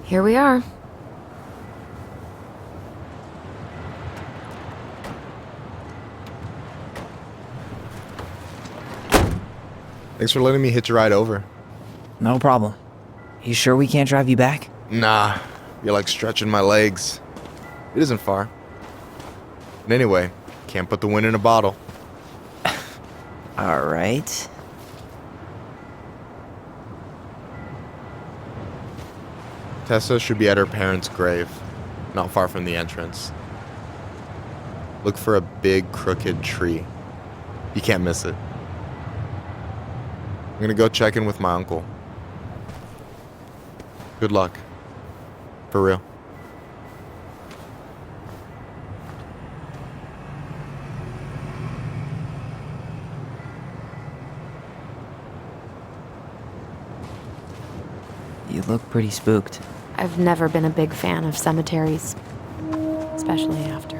Here we are. Thanks for letting me hitch a ride over. No problem. You sure we can't drive you back? Nah, you're like stretching my legs. It isn't far. But anyway, can't put the wind in a bottle. All right. Tessa should be at her parents' grave, not far from the entrance. Look for a big crooked tree. You can't miss it. I'm gonna go check in with my uncle. Good luck. For real. You look pretty spooked. I've never been a big fan of cemeteries. Especially after,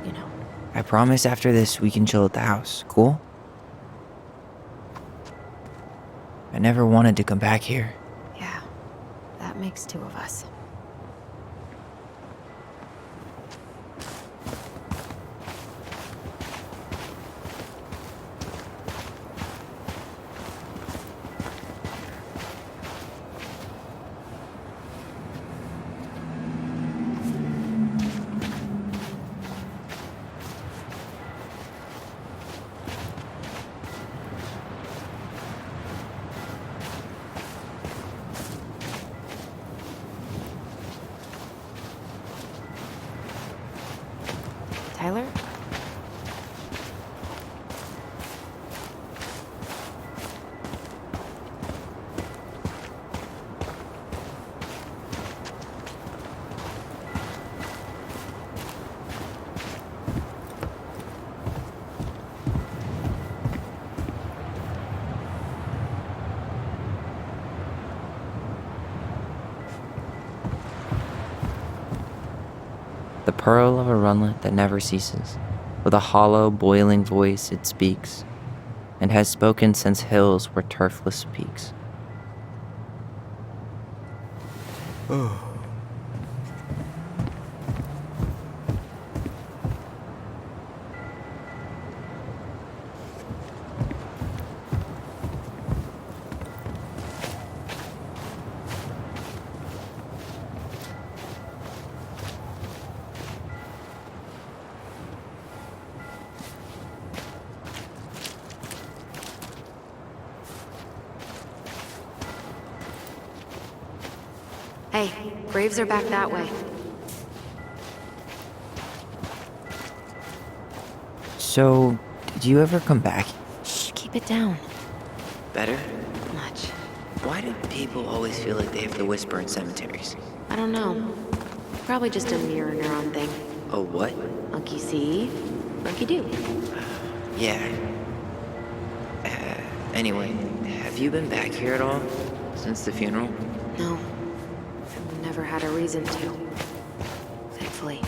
you know. I promise after this we can chill at the house, cool? I never wanted to come back here. Yeah, that makes two of us. Tyler? The pearl of a runlet that never ceases. With a hollow, boiling voice it speaks, and has spoken since hills were turfless peaks. Hey, graves are back that way. So, did you ever come back? Shh, keep it down. Better? Much. Why do people always feel like they have to whisper in cemeteries? I don't know. Probably just a mirror neuron thing. Oh, what? Monkey see, monkey do. Yeah. Anyway, have you been back here at all? Since the funeral? No. I've never had a reason to. Thankfully.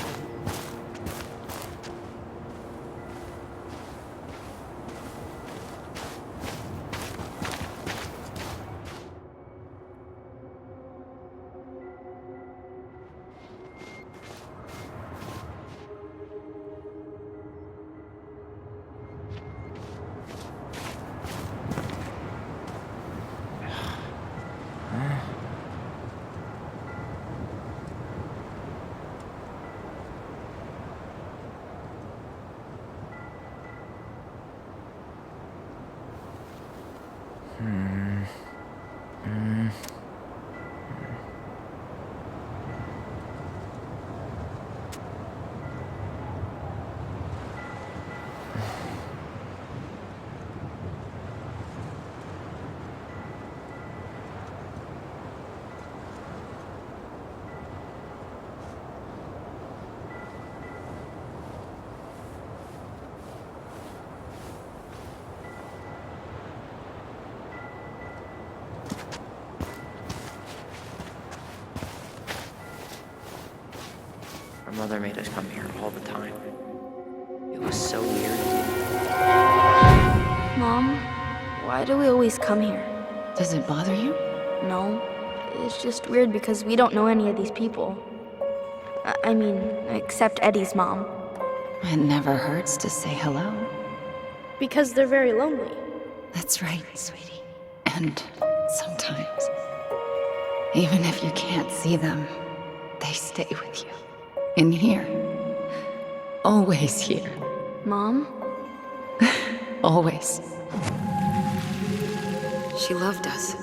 Our mother made us come here all the time. It was so weird. Mom, why do we always come here? Does it bother you? No, It's just weird because we don't know any of these people. I mean, except Eddie's mom. It never hurts to say hello. Because they're very lonely. That's right, sweetie. And sometimes, even if you can't see them, they stay with you. In here. Always here. Mom? Always. She loved us.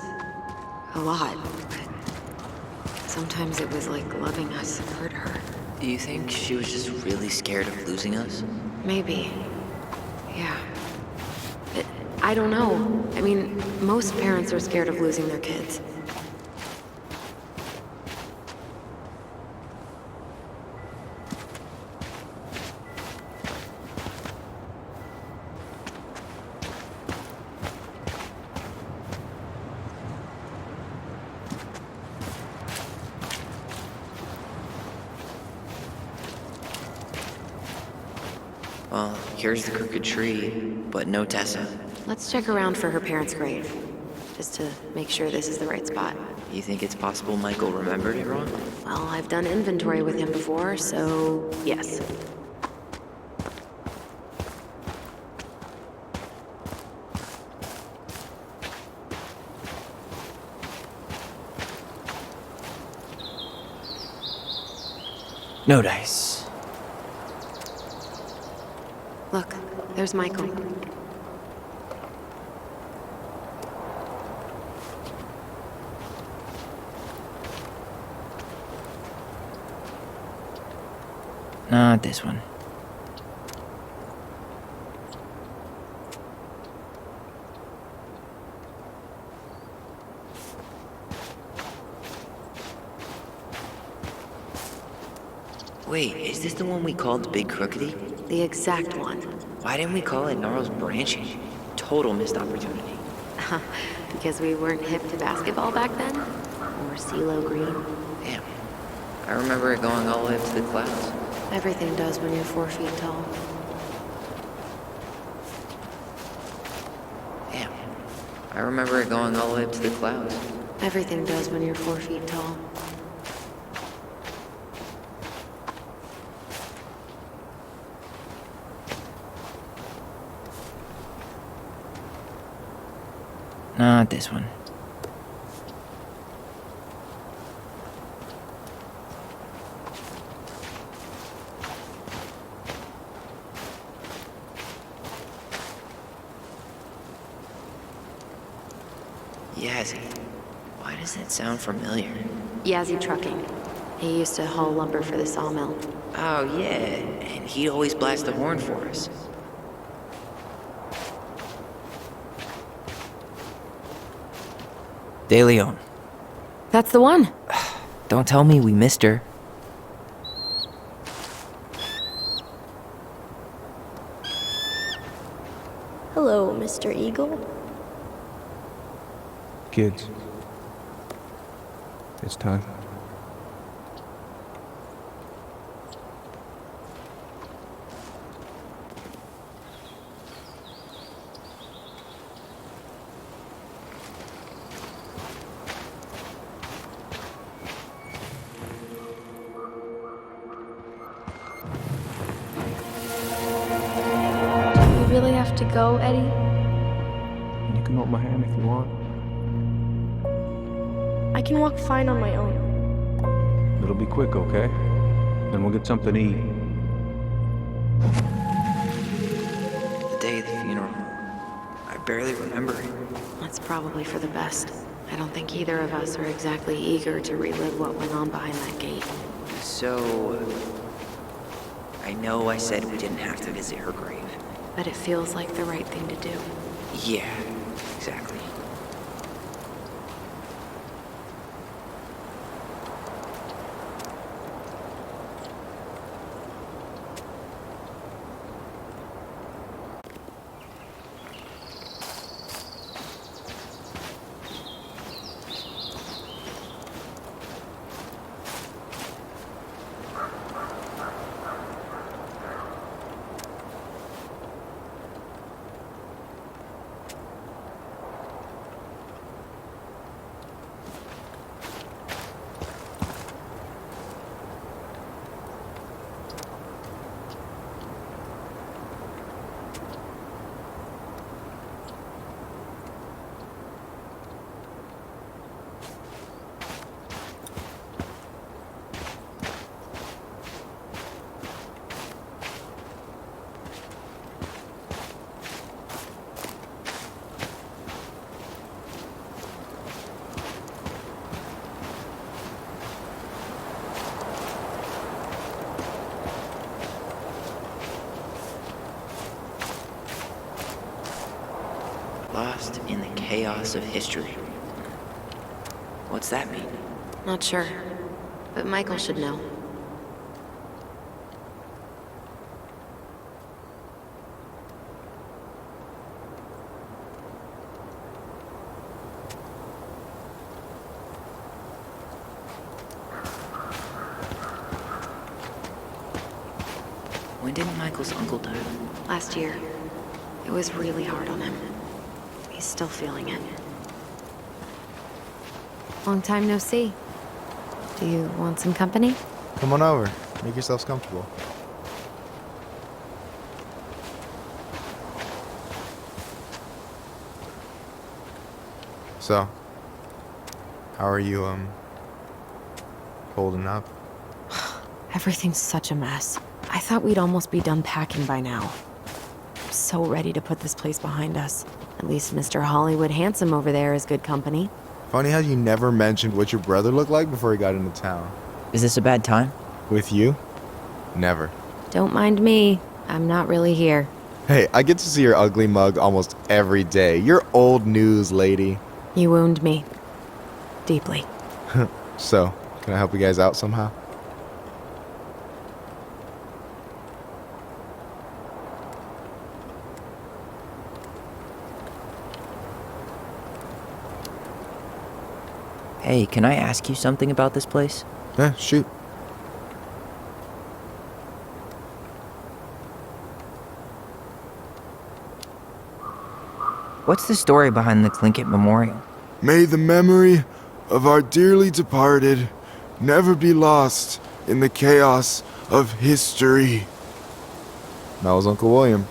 A lot, but sometimes it was like loving us hurt her. Do you think she was just really scared of losing us? Maybe. Yeah. I don't know. I mean, most parents are scared of losing their kids. Well, here's the crooked tree, but no Tessa. Let's check around for her parents' grave, just to make sure this is the right spot. You think it's possible Michael remembered it wrong? Well, I've done inventory with him before, so yes. No dice. Look, there's Michael. Not this one. Wait, is this the one we called the Big Crookedy? The exact one. Why didn't we call it Gnarls Branching? Total missed opportunity. Because we weren't hip to basketball back then? Or CeeLo Green? Damn. I remember it going all the way up to the clouds. Everything does when you're 4 feet tall. Damn. I remember it going all the way up to the clouds. Everything does when you're 4 feet tall. Not this one. Yazzie. Why does that sound familiar? Yazzie Trucking. He used to haul lumber for the sawmill. Oh, yeah. And he'd always blast the horn for us. De Leon. That's the one! Don't tell me we missed her. Hello, Mr. Eagle. Kids, it's time. Do we really have to go, Eddie? You can hold my hand if you want. I can walk fine on my own. It'll be quick, okay? Then we'll get something to eat. The day of the funeral. I barely remember it. That's probably for the best. I don't think either of us are exactly eager to relive what went on behind that gate. So... I know I said we didn't have to visit her grave. But it feels like the right thing to do. Yeah, exactly. Lost in the chaos of history. What's that mean? Not sure, but Michael should know. When did Michael's uncle die? Last year, it was really hard on him. He's still feeling it. Long time no see. Do you want some company? Come on over. Make yourselves comfortable. So, how are you, holding up? Everything's such a mess. I thought we'd almost be done packing by now. I'm so ready to put this place behind us. At least Mr. Hollywood Handsome over there is good company. Funny how you never mentioned what your brother looked like before he got into town. Is this a bad time? With you? Never. Don't mind me. I'm not really here. Hey, I get to see your ugly mug almost every day. You're old news, lady. You wound me. Deeply. So, can I help you guys out somehow? Hey, can I ask you something about this place? Yeah, shoot. What's the story behind the Tlingit Memorial? May the memory of our dearly departed never be lost in the chaos of history. That was Uncle William.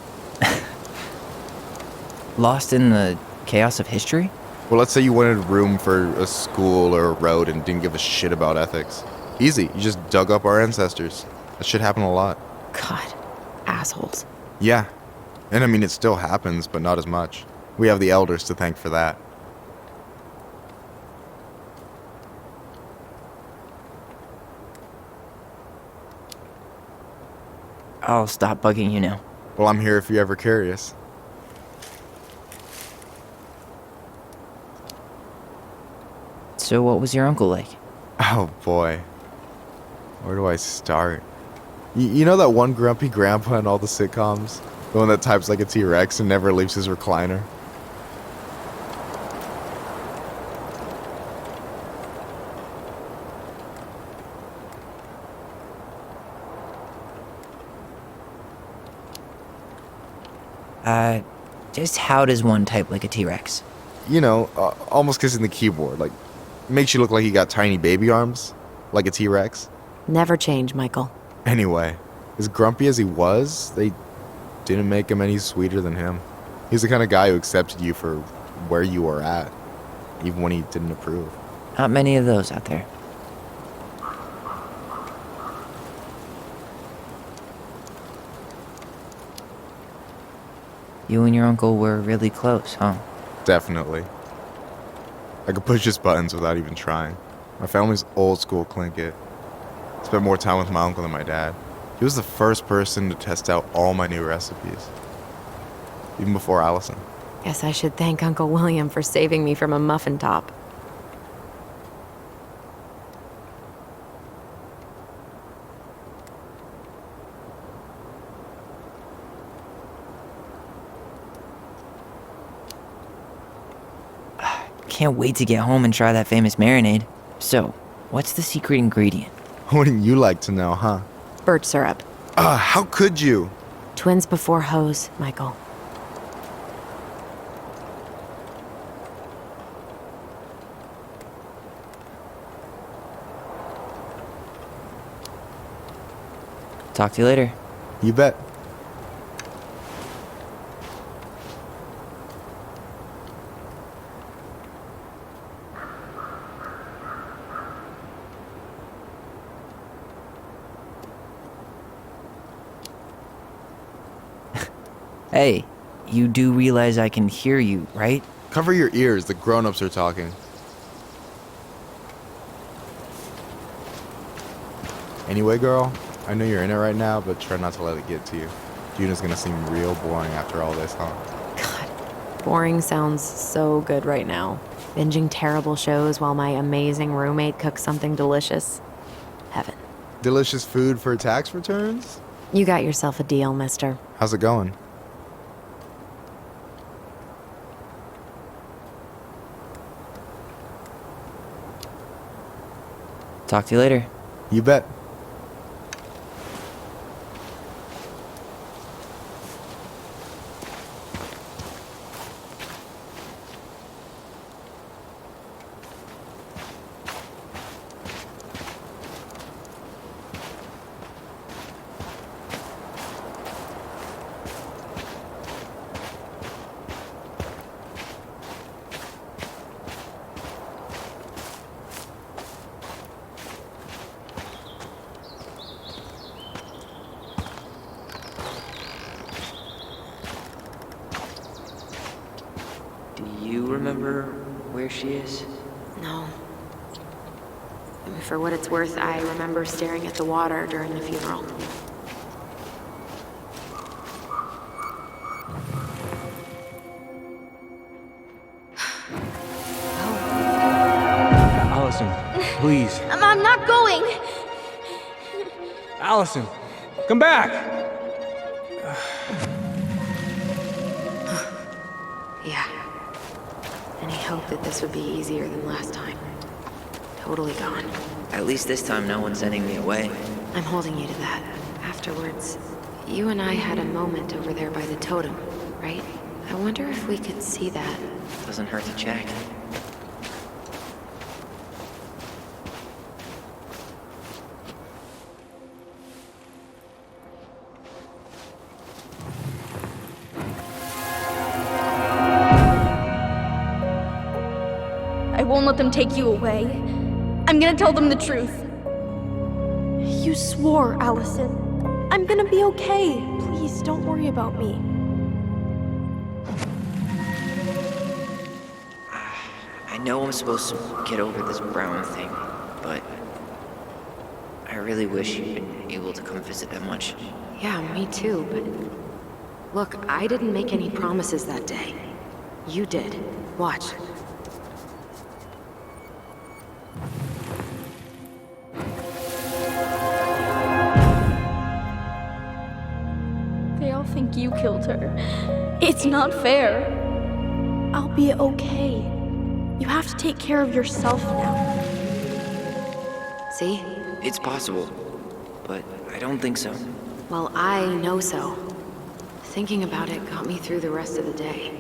Lost in the chaos of history? Well, let's say you wanted room for a school or a road and didn't give a shit about ethics. Easy, you just dug up our ancestors. That shit happened a lot. God. Assholes. Yeah. And I mean, it still happens, but not as much. We have the elders to thank for that. I'll stop bugging you now. Well, I'm here if you're ever curious. So what was your uncle like? Oh boy. Where do I start? You know that one grumpy grandpa in all the sitcoms? The one that types like a T-Rex and never leaves his recliner? Just how does one type like a T-Rex? You know, almost kissing the keyboard. Like, makes you look like you got tiny baby arms. Like a T-Rex. Never change, Michael. Anyway, as grumpy as he was, they didn't make him any sweeter than him. He's the kind of guy who accepted you for where you were at, even when he didn't approve. Not many of those out there. You and your uncle were really close, huh? Definitely. I could push his buttons without even trying. My family's old school Tlingit. Spent more time with my uncle than my dad. He was the first person to test out all my new recipes. Even before Alyson. Guess I should thank Uncle William for saving me from a muffin top. Can't wait to get home and try that famous marinade. So, what's the secret ingredient? Wouldn't you like to know, huh? Birch syrup. How could you? Twins before hoes, Michael. Talk to you later. You bet. Hey, you do realize I can hear you, right? Cover your ears, the grown-ups are talking. Anyway, girl, I know you're in it right now, but try not to let it get to you. Juna's gonna seem real boring after all this, huh? God, Boring sounds so good right now. Binging terrible shows while my amazing roommate cooks something delicious. Heaven. Delicious food for tax returns? You got yourself a deal, mister. How's it going? Talk to you later. You bet. Do you remember where she is? No. For what it's worth, I remember staring at the water during the funeral. Alyson, please. I'm not going. Alyson, come back! Yeah. Any hope that this would be easier than last time? Totally gone. At least this time no one's sending me away. I'm holding you to that. Afterwards, you and I had a moment over there by the totem, right? I wonder if we could see that. Doesn't hurt to check. I won't let them take you away. I'm gonna tell them the truth. You swore, Alyson. I'm gonna be okay. Please, don't worry about me. I know I'm supposed to get over this Brown thing, but I really wish you'd been able to come visit that much. Yeah, me too, but... Look, I didn't make any promises that day. You did. Watch. They all think you killed her. It's not fair. I'll be okay. You have to take care of yourself now. See? It's possible, but I don't think so. Well, I know so. Thinking about it got me through the rest of the day.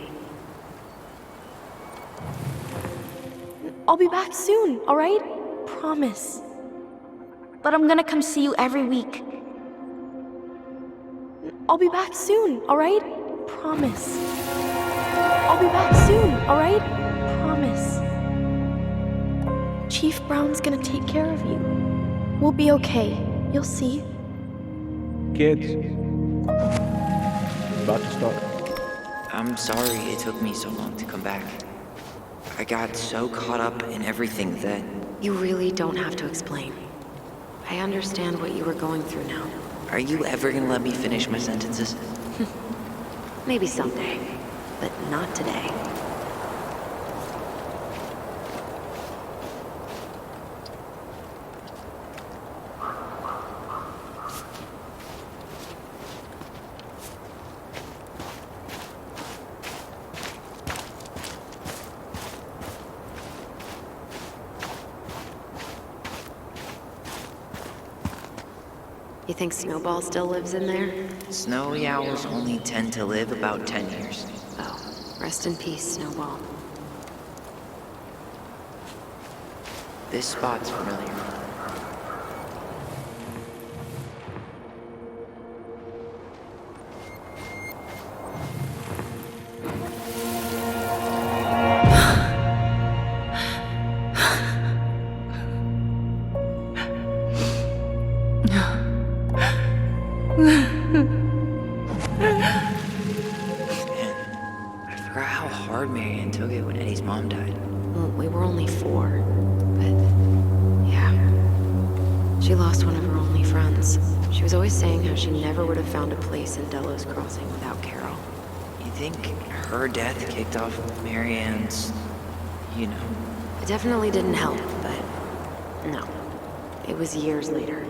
I'll be back soon, all right? Promise. But I'm gonna come see you every week. I'll be back soon, all right? Promise. I'll be back soon, all right? Promise. Chief Brown's gonna take care of you. We'll be okay. You'll see. Kids. About to start. I'm sorry it took me so long to come back. I got so caught up in everything that... You really don't have to explain. I understand what you were going through now. Are you ever gonna let me finish my sentences? Maybe someday, but not today. You think Snowball still lives in there? Snowy owls only tend to live about 10 years. Oh, rest in peace, Snowball. This spot's familiar. I forgot how hard Marianne took it when Eddie's mom died. Well, we were only 4, but yeah. She lost one of her only friends. She was always saying how she never would have found a place in Delos Crossing without Carol. You think her death kicked off Marianne's, you know. It definitely didn't help, but no. It was years later.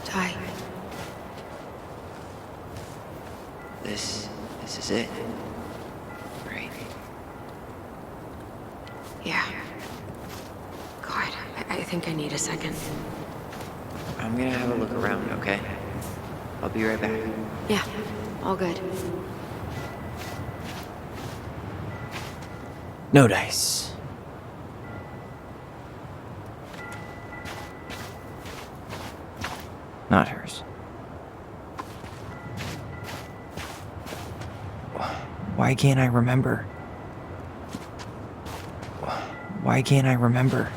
Ty. This is it. Right? Yeah. God, I think I need a second. I'm gonna have a look around, okay? I'll be right back. Yeah, all good. No dice. Not hers. Why can't I remember? Why can't I remember?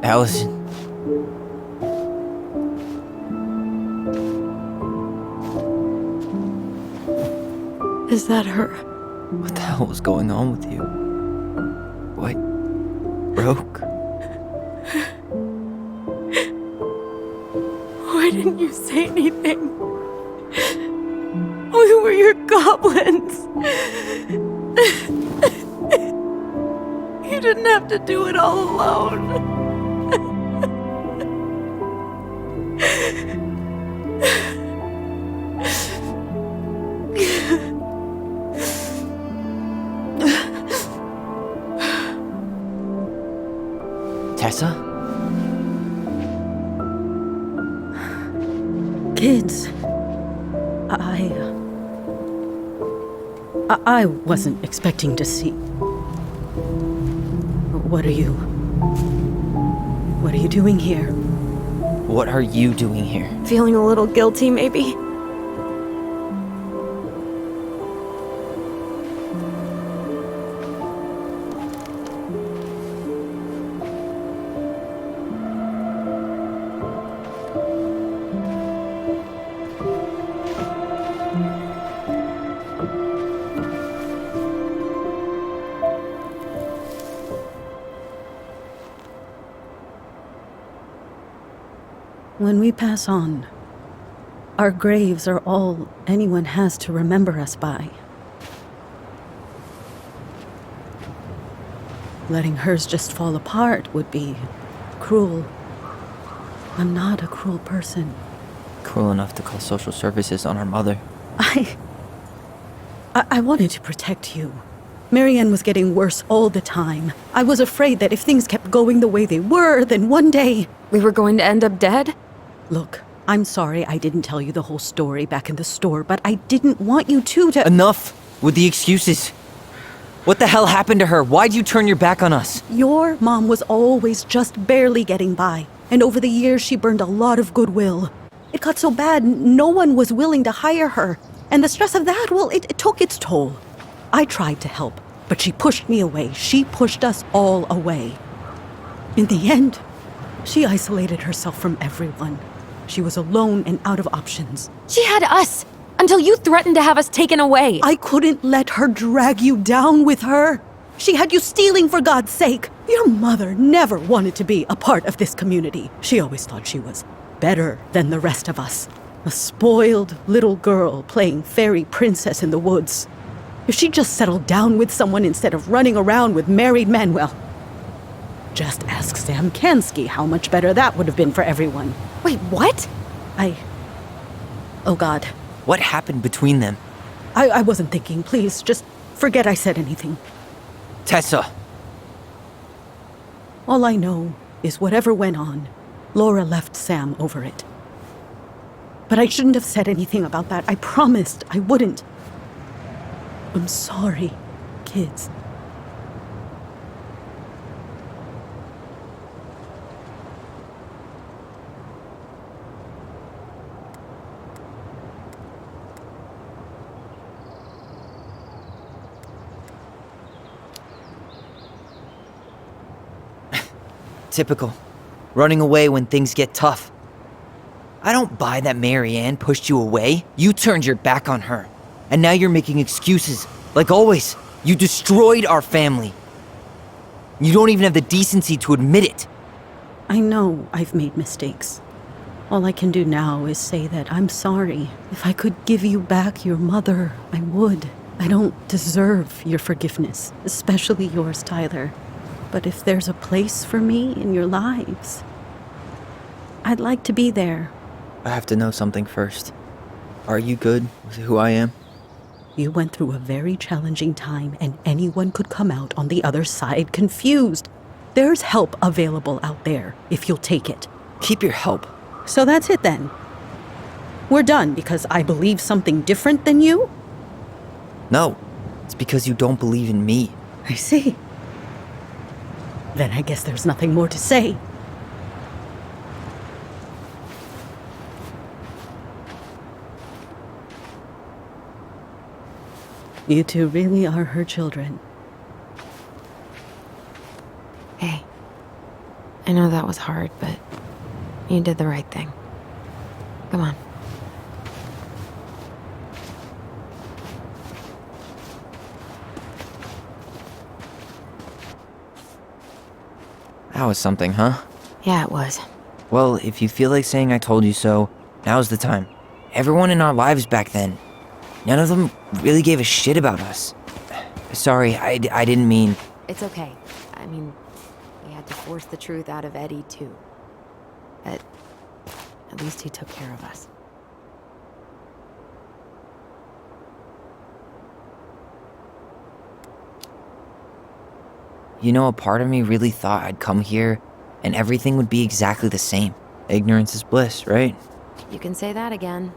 Alyson. Is that her? What the hell was going on with you? What broke? Why didn't you say anything? We were your goblins. You didn't have to do it all alone. Tessa? Kids, I wasn't expecting to see. What are you doing here? What are you doing here? Feeling a little guilty, maybe? When we pass on, our graves are all anyone has to remember us by. Letting hers just fall apart would be cruel. I'm not a cruel person. Cruel enough to call social services on our mother. I wanted to protect you. Marianne was getting worse all the time. I was afraid that if things kept going the way they were, then one day... We were going to end up dead? Look, I'm sorry I didn't tell you the whole story back in the store, but I didn't want you to... Enough with the excuses. What the hell happened to her? Why'd you turn your back on us? Your mom was always just barely getting by, and over the years she burned a lot of goodwill. It got so bad, no one was willing to hire her, and the stress of that, well, it took its toll. I tried to help, but she pushed me away. She pushed us all away. In the end, she isolated herself from everyone. She was alone and out of options. She had us! Until you threatened to have us taken away! I couldn't let her drag you down with her. She had you stealing for God's sake. Your mother never wanted to be a part of this community. She always thought she was better than the rest of us. A spoiled little girl playing fairy princess in the woods. If she just settled down with someone instead of running around with married men, well, Just ask Sam Kansky how much better that would have been for everyone. Wait, what? Oh God. What happened between them? I wasn't thinking. Please, just forget I said anything. Tessa! All I know is whatever went on, Laura left Sam over it. But I shouldn't have said anything about that. I promised I wouldn't. I'm sorry, kids. Typical. Running away when things get tough. I don't buy that Marianne pushed you away. You turned your back on her. And now you're making excuses. Like always, you destroyed our family. You don't even have the decency to admit it. I know I've made mistakes. All I can do now is say that I'm sorry. If I could give you back your mother, I would. I don't deserve your forgiveness, especially yours, Tyler. But if there's a place for me in your lives, I'd like to be there. I have to know something first. Are you good with who I am? You went through a very challenging time, and anyone could come out on the other side confused. There's help available out there, if you'll take it. Keep your help. So that's it then. We're done because I believe something different than you? No, it's because you don't believe in me. I see. Then I guess there's nothing more to say. You two really are her children. Hey, I know that was hard, but you did the right thing. Come on. That was something, huh? Yeah, it was. Well, if you feel like saying I told you so, now's the time. Everyone in our lives back then, none of them really gave a shit about us. Sorry, I didn't mean... It's okay. I mean, we had to force the truth out of Eddie, too. But at least he took care of us. You know, a part of me really thought I'd come here and everything would be exactly the same. Ignorance is bliss, right? You can say that again.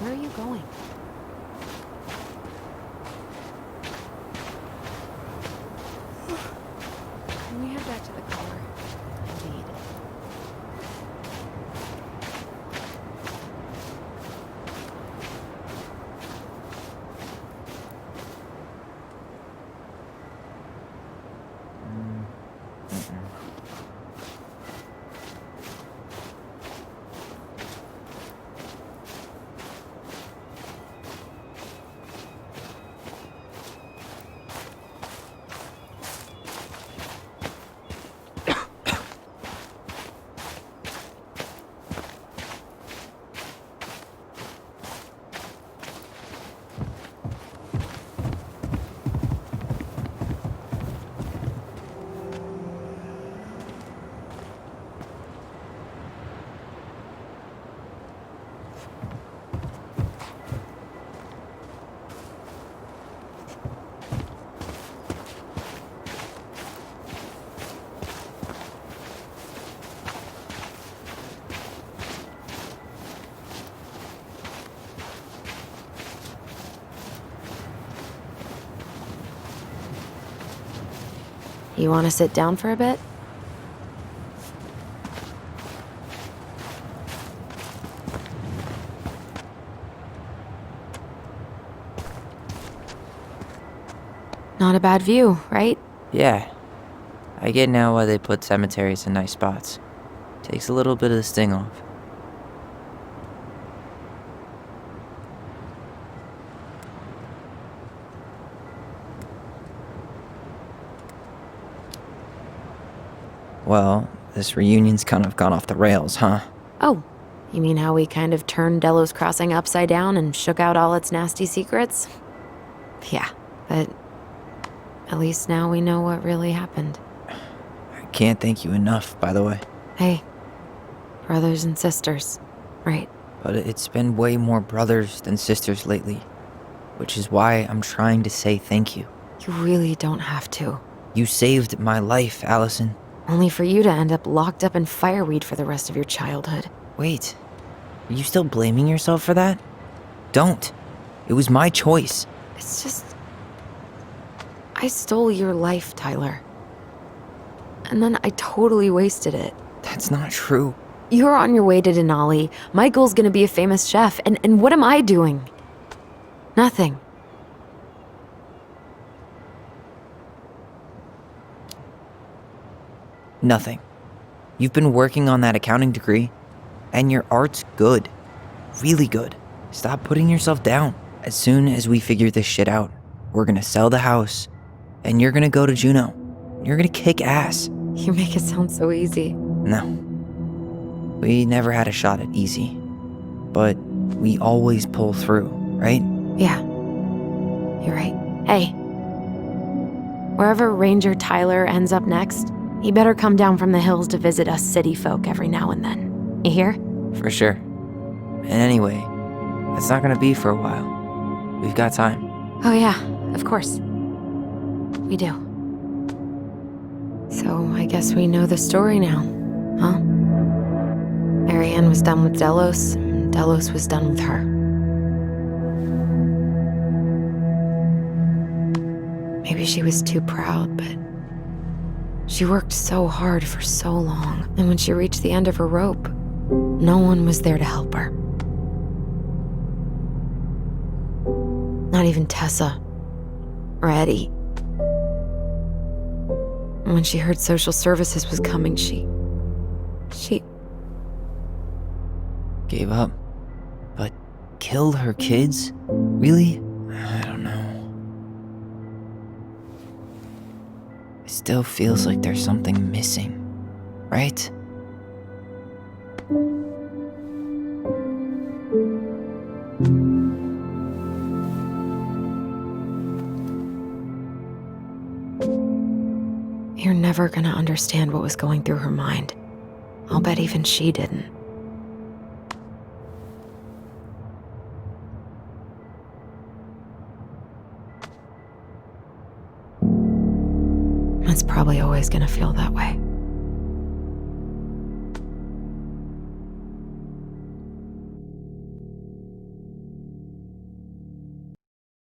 Where are you going? Can we head back to the car? Indeed. You want to sit down for a bit? Not a bad view, right? Yeah. I get now why they put cemeteries in nice spots. Takes a little bit of the sting off. Well, this reunion's kind of gone off the rails, huh? Oh, you mean how we kind of turned Delos Crossing upside down and shook out all its nasty secrets? Yeah, but at least now we know what really happened. I can't thank you enough, by the way. Hey, brothers and sisters, right? But it's been way more brothers than sisters lately, which is why I'm trying to say thank you. You really don't have to. You saved my life, Alyson. Only for you to end up locked up in fireweed for the rest of your childhood. Wait, are you still blaming yourself for that? Don't. It was my choice. It's just... I stole your life, Tyler. And then I totally wasted it. That's not true. You're on your way to Denali. Michael's gonna be a famous chef, and what am I doing? Nothing. Nothing. You've been working on that accounting degree, and your art's good. Really good. Stop putting yourself down. As soon as we figure this shit out, we're gonna sell the house, and you're gonna go to Juneau. You're gonna kick ass. You make it sound so easy. No. We never had a shot at easy. But we always pull through, right? Yeah. You're right. Hey. Wherever Ranger Tyler ends up next, he better come down from the hills to visit us city folk every now and then. You hear? For sure. And anyway, that's not gonna be for a while. We've got time. Oh yeah, of course. We do. So I guess we know the story now, huh? Marianne was done with Delos, and Delos was done with her. Maybe she was too proud, but she worked so hard for so long, and when she reached the end of her rope, no one was there to help her. Not even Tessa or Eddie. And when she heard social services was coming, she Gave up. But killed her kids? Really? I don't know. It still feels like there's something missing, right? You're never gonna understand what was going through her mind. I'll bet even she didn't. It's probably always gonna feel that way.